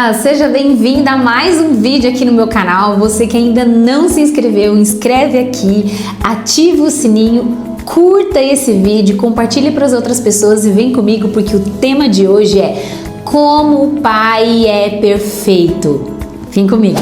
Olá, seja bem-vinda a mais um vídeo aqui no meu canal. Você que ainda não se inscreveu, inscreve aqui, ativa o sininho, curta esse vídeo, compartilhe para as outras pessoas e vem comigo porque o tema de hoje é como o Pai é perfeito. Vem comigo.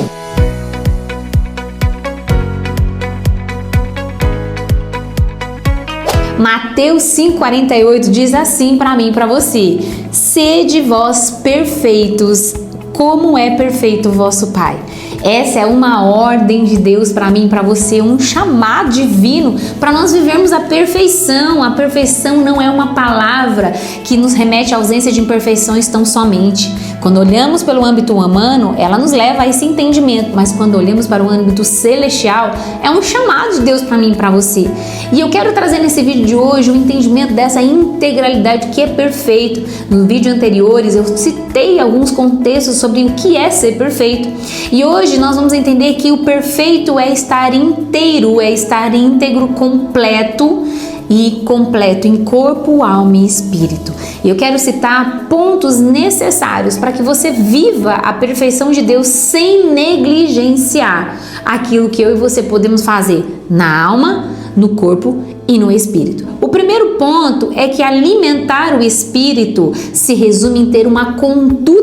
Mateus 5,48 diz assim para mim e para você: sede vós perfeitos, como é perfeito o vosso Pai. Essa é uma ordem de Deus para mim e para você, um chamado divino para nós vivermos a perfeição. A perfeição não é uma palavra que nos remete à ausência de imperfeições tão somente. Quando olhamos pelo âmbito humano, ela nos leva a esse entendimento, mas quando olhamos para o âmbito celestial, é um chamado de Deus para mim e para você. E eu quero trazer nesse vídeo de hoje o entendimento dessa integralidade que é perfeito. Nos vídeos anteriores eu citei alguns contextos sobre o que é ser perfeito. E hoje nós vamos entender que o perfeito é estar inteiro, é estar íntegro, completo em corpo, alma e espírito. E eu quero citar pontos necessários para que você viva a perfeição de Deus sem negligenciar aquilo que eu e você podemos fazer na alma, no corpo e no espírito. O primeiro ponto é que alimentar o espírito se resume em ter uma conduta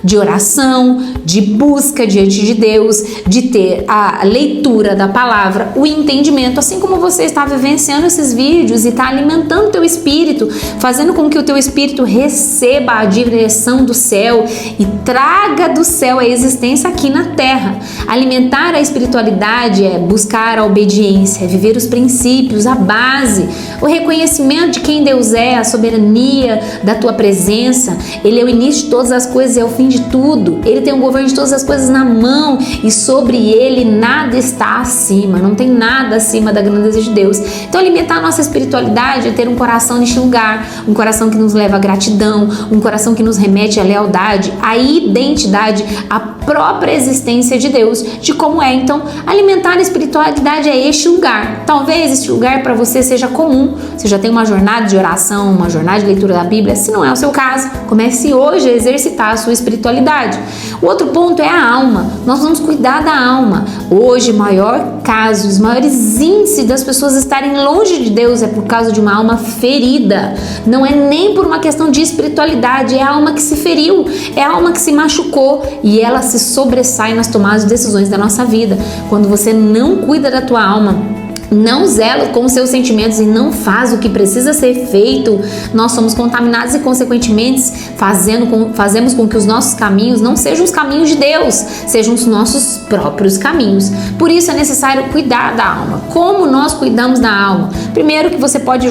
de oração, de busca diante de Deus, de ter a leitura da palavra, o entendimento, assim como você está vivenciando esses vídeos e está alimentando o teu espírito, fazendo com que o teu espírito receba a direção do céu e traga do céu a existência aqui na terra. Alimentar a espiritualidade é buscar a obediência, é viver os princípios, a base, o reconhecimento de quem Deus é, a soberania da tua presença. Ele é o início de todas as coisas e é o fim de tudo. Ele tem o governo de todas as coisas na mão e sobre ele nada está acima, não tem nada acima da grandeza de Deus. Então alimentar a nossa espiritualidade é ter um coração neste lugar, um coração que nos leva à gratidão, um coração que nos remete à lealdade, à identidade, à própria existência de Deus, de como é. Então alimentar a espiritualidade é este lugar. Talvez este lugar para você seja comum, você já tem uma jornada de oração, uma jornada de leitura da Bíblia. Se não é o seu caso, comece hoje a exercitar a sua espiritualidade. O outro ponto é a alma. Nós vamos cuidar da alma. Hoje, o maior caso, os maiores índices das pessoas estarem longe de Deus é por causa de uma alma ferida. Não é nem por uma questão de espiritualidade, é a alma que se feriu, é a alma que se machucou e ela se sobressai nas tomadas de decisões da nossa vida. Quando você não cuida da tua alma, não zela com os seus sentimentos e não faz o que precisa ser feito, nós somos contaminados e consequentemente fazemos com que os nossos caminhos não sejam os caminhos de Deus, sejam os nossos próprios caminhos. Por isso é necessário cuidar da alma. Como nós cuidamos da alma? Primeiro, que você pode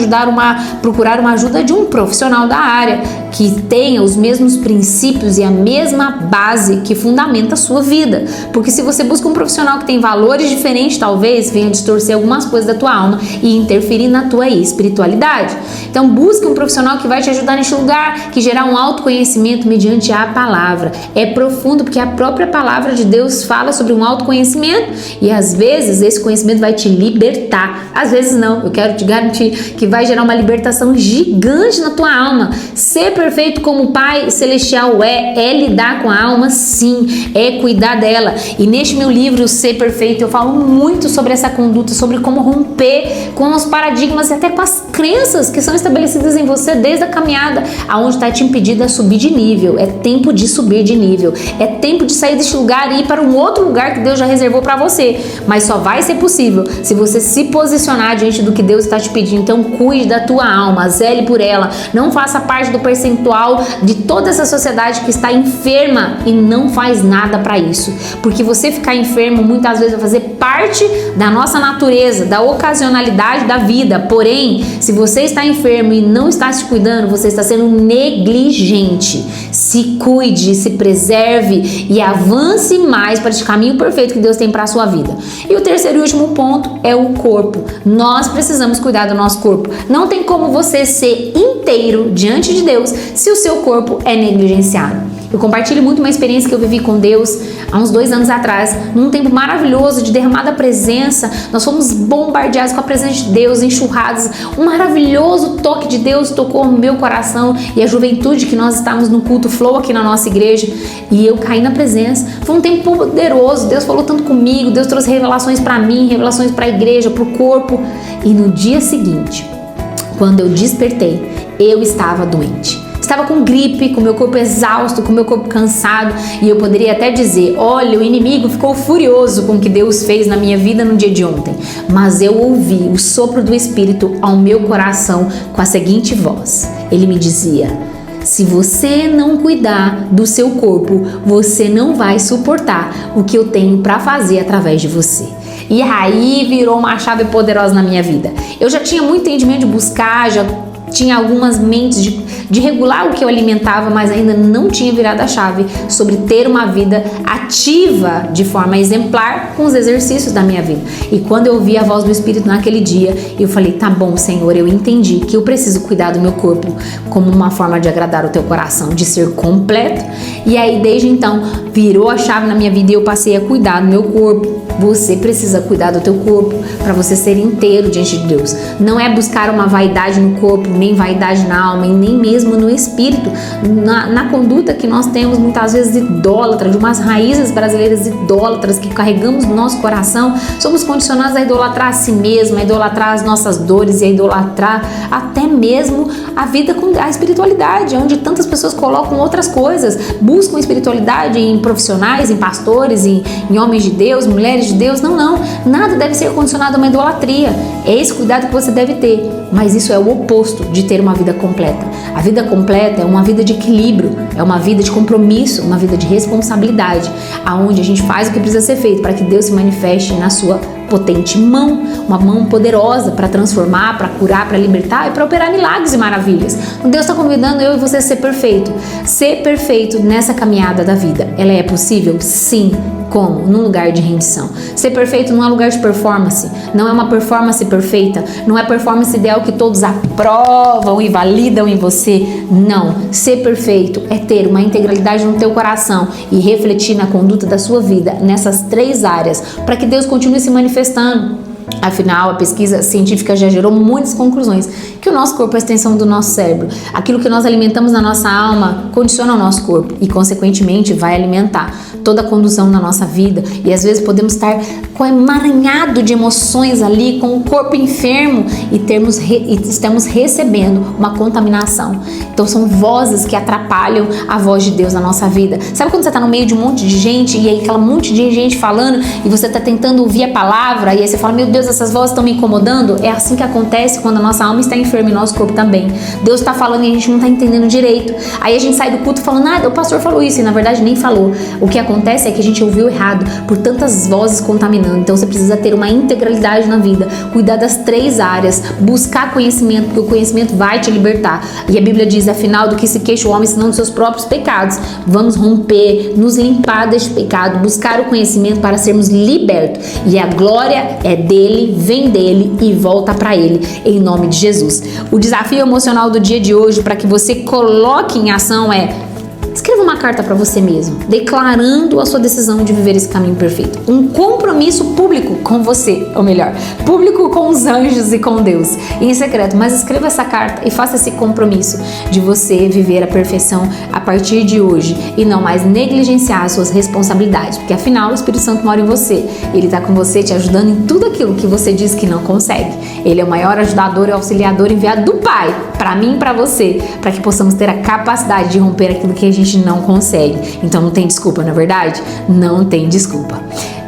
procurar uma ajuda de um profissional da área que tenha os mesmos princípios e a mesma base que fundamenta a sua vida. Porque se você busca um profissional que tem valores diferentes, talvez venha distorcer algumas coisas da tua alma e interferir na tua espiritualidade. Então busque um profissional que vai te ajudar neste lugar, que gerar um autoconhecimento mediante a palavra. É profundo porque a própria palavra de Deus fala sobre um autoconhecimento e às vezes esse conhecimento vai te libertar, às vezes não. Eu quero te garantir que vai gerar uma libertação gigante na tua alma. Ser perfeito como o Pai Celestial é lidar com a alma, sim, é cuidar dela. E neste meu livro, Ser Perfeito, eu falo muito sobre essa conduta, sobre como romper com os paradigmas e até com as crenças que são estabelecidas em você desde a caminhada, aonde está te impedindo a subir de nível. É tempo de subir de nível, é tempo de sair deste lugar e ir para um outro lugar que Deus já reservou para você, mas só vai ser possível se você se posicionar diante do que Deus está te pedindo. Então cuide da tua alma, zele por ela, não faça parte do percentual de toda essa sociedade que está enferma e não faz nada para isso, porque você ficar enfermo muitas vezes vai fazer parte da nossa natureza, da ocasionalidade da vida. Porém, se você está enfermo e não está se cuidando, você está sendo negligente. Se cuide, se preserve e avance mais para esse caminho perfeito que Deus tem para a sua vida. E o terceiro e último ponto é o corpo. Nós precisamos cuidar do nosso corpo. Não tem como você ser inteiro diante de Deus se o seu corpo é negligenciado. Eu compartilho muito uma experiência que eu vivi com Deus há uns 2 anos atrás, num tempo maravilhoso de derramada presença. Nós fomos bombardeados com a presença de Deus, enxurrados. Um maravilhoso toque de Deus tocou no meu coração e a juventude que nós estávamos no culto Flow aqui na nossa igreja, e eu caí na presença. Foi um tempo poderoso. Deus falou tanto comigo, Deus trouxe revelações para mim, revelações para a igreja, para o corpo. E no dia seguinte, quando eu despertei, eu estava doente. Estava com gripe, com meu corpo exausto, com meu corpo cansado, e eu poderia até dizer: olha, o inimigo ficou furioso com o que Deus fez na minha vida no dia de ontem. Mas eu ouvi o sopro do Espírito ao meu coração com a seguinte voz. Ele me dizia: se você não cuidar do seu corpo, você não vai suportar o que eu tenho para fazer através de você. E aí virou uma chave poderosa na minha vida. Eu já tinha muito entendimento de buscar, já tinha algumas mentes de regular o que eu alimentava, mas ainda não tinha virado a chave sobre ter uma vida ativa de forma exemplar com os exercícios da minha vida. E quando eu ouvi a voz do Espírito naquele dia, eu falei: tá bom, Senhor, eu entendi que eu preciso cuidar do meu corpo como uma forma de agradar o teu coração, de ser completo. E aí desde então virou a chave na minha vida e eu passei a cuidar do meu corpo. Você precisa cuidar do teu corpo para você ser inteiro diante de Deus. Não é buscar uma vaidade no corpo, nem vaidade na alma, e nem mesmo no espírito, na conduta que nós temos muitas vezes idólatra, de umas raízes brasileiras idólatras que carregamos no nosso coração. Somos condicionados a idolatrar a si mesmo, a idolatrar as nossas dores e a idolatrar até mesmo a vida com a espiritualidade, onde tantas pessoas colocam outras coisas, buscam espiritualidade em profissionais, em pastores, em homens de Deus, mulheres de Deus. Não, nada deve ser condicionado a uma idolatria. É esse cuidado que você deve ter, mas isso é o oposto de ter uma vida completa. A vida completa é uma vida de equilíbrio, é uma vida de compromisso, uma vida de responsabilidade, aonde a gente faz o que precisa ser feito para que Deus se manifeste na sua potente mão, uma mão poderosa para transformar, para curar, para libertar e para operar milagres e maravilhas. Deus está convidando eu e você a ser perfeito. Ser perfeito nessa caminhada da vida. Ela é possível? Sim. Como? Num lugar de rendição. Ser perfeito não é lugar de performance, não é uma performance perfeita, não é performance ideal que todos aprovam e validam em você. Não. Ser perfeito é ter uma integralidade no teu coração e refletir na conduta da sua vida nessas 3 áreas, para que Deus continue se manifestando. Afinal, a pesquisa científica já gerou muitas conclusões, que o nosso corpo é a extensão do nosso cérebro. Aquilo que nós alimentamos na nossa alma condiciona o nosso corpo e, consequentemente, vai alimentar toda a condução na nossa vida. E às vezes podemos estar com emaranhado de emoções ali, com o corpo enfermo e estamos recebendo uma contaminação. Então são vozes que atrapalham a voz de Deus na nossa vida. Sabe quando você está no meio de um monte de gente e aí aquela monte de gente falando e você está tentando ouvir a palavra e aí você fala: meu Deus, essas vozes estão me incomodando? É assim que acontece quando a nossa alma está enferma e nosso corpo também. Deus está falando e a gente não está entendendo direito. Aí a gente sai do culto falando: o pastor falou isso, e na verdade nem falou. O que acontece é que a gente ouviu errado por tantas vozes contaminando. Então você precisa ter uma integralidade na vida, cuidar das 3 áreas, buscar conhecimento, porque o conhecimento vai te libertar. E a Bíblia diz: afinal, do que se queixa o homem senão dos seus próprios pecados. Vamos romper, nos limpar deste pecado, buscar o conhecimento para sermos libertos. E a glória é dele, vem dele e volta para ele, em nome de Jesus. O desafio emocional do dia de hoje, para que você coloque em ação, é: escreva uma carta para você mesmo, declarando a sua decisão de viver esse caminho perfeito. Um compromisso público com você, ou melhor, público com os anjos e com Deus, em secreto. Mas escreva essa carta e faça esse compromisso de você viver a perfeição a partir de hoje e não mais negligenciar as suas responsabilidades, porque afinal o Espírito Santo mora em você. Ele está com você, te ajudando em tudo aquilo que você diz que não consegue. Ele é o maior ajudador e auxiliador enviado do Pai, para mim e para você, para que possamos ter a capacidade de romper aquilo que a gente não consegue. Então não tem desculpa, não é verdade? Não tem desculpa.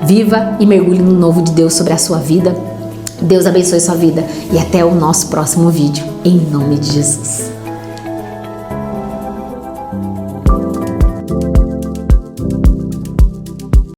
Viva e mergulhe no novo de Deus sobre a sua vida. Deus abençoe sua vida e até o nosso próximo vídeo, em nome de Jesus.